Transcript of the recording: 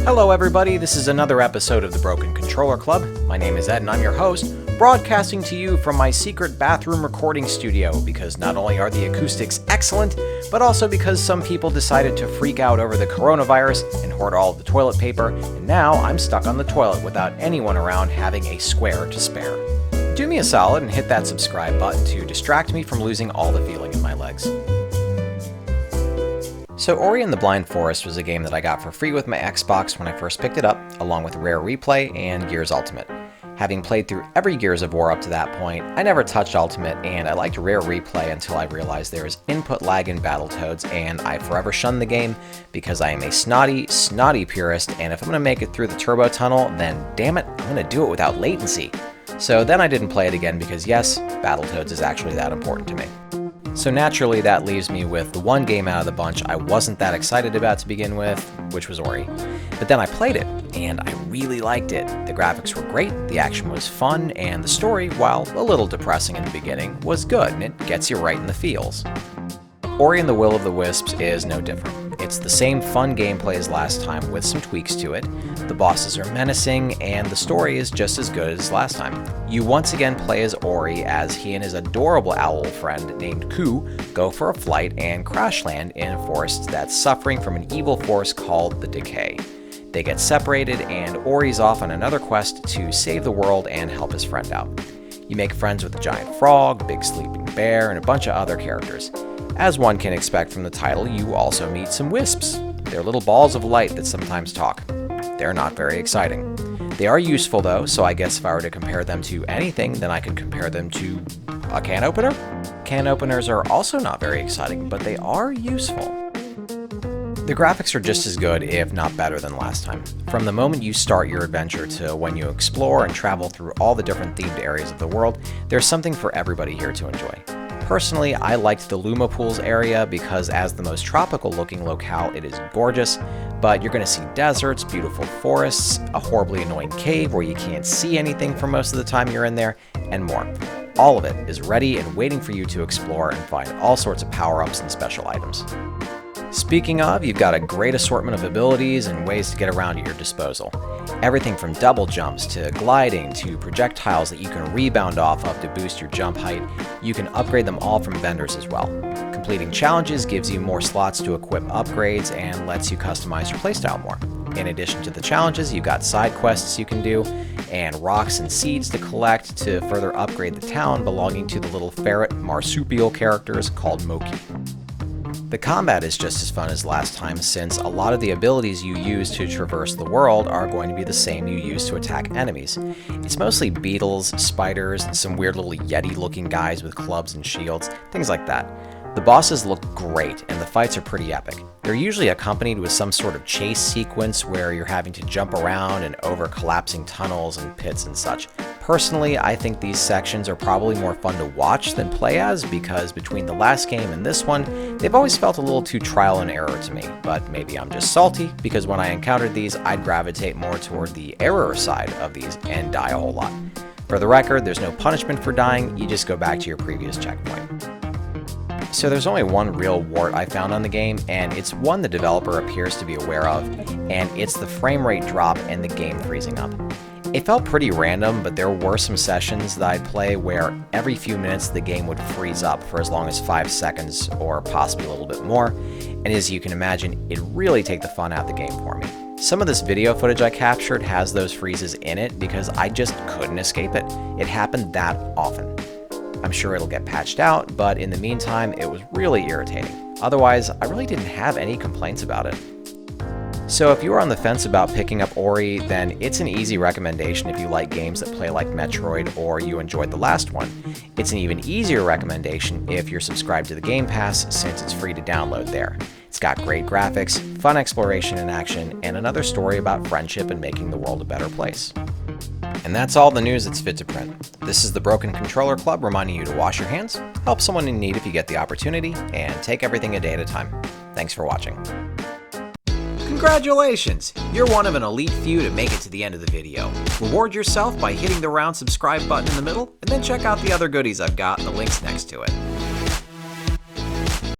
Hello everybody, this is another episode of the Broken Controller Club. My name is Ed and I'm your host, broadcasting to you from my secret bathroom recording studio because not only are the acoustics excellent, but also because some people decided to freak out over the coronavirus and hoard all of the toilet paper, and now I'm stuck on the toilet without anyone around having a square to spare. Do me a solid and hit that subscribe button to distract me from losing all the feeling in my legs. So Ori and the Blind Forest was a game that I got for free with my Xbox when I first picked it up, along with Rare Replay and Gears Ultimate. Having played through every Gears of War up to that point, I never touched Ultimate, and I liked Rare Replay until I realized there is input lag in Battletoads, and I forever shunned the game because I am a snotty purist, and if I'm going to make it through the turbo tunnel, then damn it, I'm going to do it without latency. So then I didn't play it again because yes, Battletoads is actually that important to me. So naturally that leaves me with the one game out of the bunch I wasn't that excited about to begin with, which was Ori. But then I played it, and I really liked it. The graphics were great, the action was fun, and the story, while a little depressing in the beginning, was good, and it gets you right in the feels. Ori and the Will of the Wisps is no different. It's the same fun gameplay as last time with some tweaks to it. The bosses are menacing, and the story is just as good as last time. You once again play as Ori as he and his adorable owl friend named Ku go for a flight and crash land in a forest that's suffering from an evil force called the Decay. They get separated, and Ori's off on another quest to save the world and help his friend out. You make friends with a giant frog, big sleeping bear, and a bunch of other characters. As one can expect from the title, you also meet some wisps. They're little balls of light that sometimes talk. They're not very exciting. They are useful though, so I guess if I were to compare them to anything, then I could compare them to a can opener? Can openers are also not very exciting, but they are useful. The graphics are just as good, if not better than last time. From the moment you start your adventure to when you explore and travel through all the different themed areas of the world, there's something for everybody here to enjoy. Personally, I liked the Luma Pools area because as the most tropical looking locale, it is gorgeous, but you're going to see deserts, beautiful forests, a horribly annoying cave where you can't see anything for most of the time you're in there, and more. All of it is ready and waiting for you to explore and find all sorts of power-ups and special items. Speaking of, you've got a great assortment of abilities and ways to get around at your disposal. Everything from double jumps to gliding to projectiles that you can rebound off of to boost your jump height. You can upgrade them all from vendors as well. Completing challenges gives you more slots to equip upgrades and lets you customize your playstyle more. In addition to the challenges, you've got side quests you can do, and rocks and seeds to collect to further upgrade the town belonging to the little ferret marsupial characters called Moki. The combat is just as fun as last time since a lot of the abilities you use to traverse the world are going to be the same you use to attack enemies. It's mostly beetles, spiders, and some weird little yeti looking guys with clubs and shields, things like that. The bosses look great and the fights are pretty epic. They're usually accompanied with some sort of chase sequence where you're having to jump around and over collapsing tunnels and pits and such. Personally, I think these sections are probably more fun to watch than play as because between the last game and this one, they've always felt a little too trial and error to me, but maybe I'm just salty because when I encountered these, I'd gravitate more toward the error side of these and die a whole lot. For the record, there's no punishment for dying, you just go back to your previous checkpoint. So there's only one real wart I found on the game, and it's one the developer appears to be aware of, and it's the frame rate drop and the game freezing up. It felt pretty random, but there were some sessions that I'd play where every few minutes the game would freeze up for as long as 5 seconds or possibly a little bit more, and as you can imagine, it really take the fun out of the game for me. Some of this video footage I captured has those freezes in it because I just couldn't escape it. It happened that often. I'm sure it'll get patched out, but in the meantime, it was really irritating. Otherwise, I really didn't have any complaints about it. So if you are on the fence about picking up Ori, then it's an easy recommendation if you like games that play like Metroid or you enjoyed the last one. It's an even easier recommendation if you're subscribed to the Game Pass since it's free to download there. It's got great graphics, fun exploration and action, and another story about friendship and making the world a better place. And that's all the news that's fit to print. This is the Broken Controller Club reminding you to wash your hands, help someone in need if you get the opportunity, and take everything a day at a time. Thanks for watching. Congratulations! You're one of an elite few to make it to the end of the video. Reward yourself by hitting the round subscribe button in the middle, and then check out the other goodies I've got in the links next to it.